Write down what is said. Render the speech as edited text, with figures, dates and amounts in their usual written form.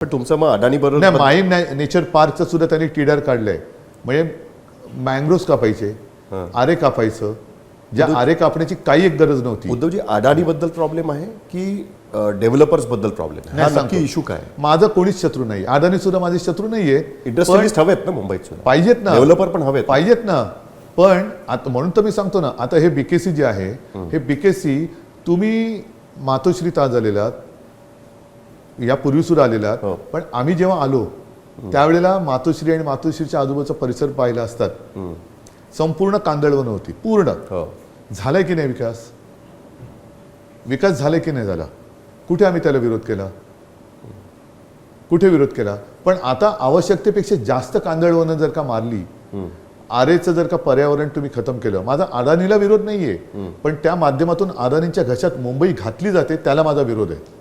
पण तुमचं मग अडाणी बरोबर नाही, माहीम नेचर पार्कचं सुद्धा त्यांनी टीडर काढलंय. म्हणजे मँग्रोव्स कापायचे, आरे कापायचं, ज्या आरे कापण्याची काही एक गरज नव्हती. उद्धवजी, अडाणी बद्दल प्रॉब्लेम आहे की डेव्हलपर्स बद्दल प्रॉब्लेम आहे? नाही, हा नक्की सांगतो. इशू काय? माझा कोणीच शत्रू नाही, अदानी सुद्धा माझे शत्रू नाहीये. इंडस्ट्रियलिस्ट हवेत ना मुंबईत सुद्धा, पाहिजेत ना, डेव्हलपर पण हवेत पाहिजेत ना. पण आता म्हणून तर मी सांगतो ना, आता हे बीकेसी जे आहे, हे बीकेसी तुम्ही मातोश्री ताज आलेला, यापूर्वी सुद्धा आलेला, पण आम्ही जेव्हा आलो त्यावेळेला मातोश्री आणि मातोश्रीच्या आजूबाजूचा परिसर पाहिला असतात, संपूर्ण कांदळवन होती पूर्ण. झालाय की नाही विकास? विकास झालाय की नाही झाला? कुठे आम्ही त्याला विरोध केला? कुठे विरोध केला? पण आता आवश्यकतेपेक्षा जास्त कांदळवनं जर का मारली, आरेचं जर का पर्यावरण तुम्ही खतम केलं, माझा अदानीला विरोध नाहीये, पण त्या माध्यमातून अदानींच्या घशात मुंबई घातली जाते त्याला माझा विरोध आहे.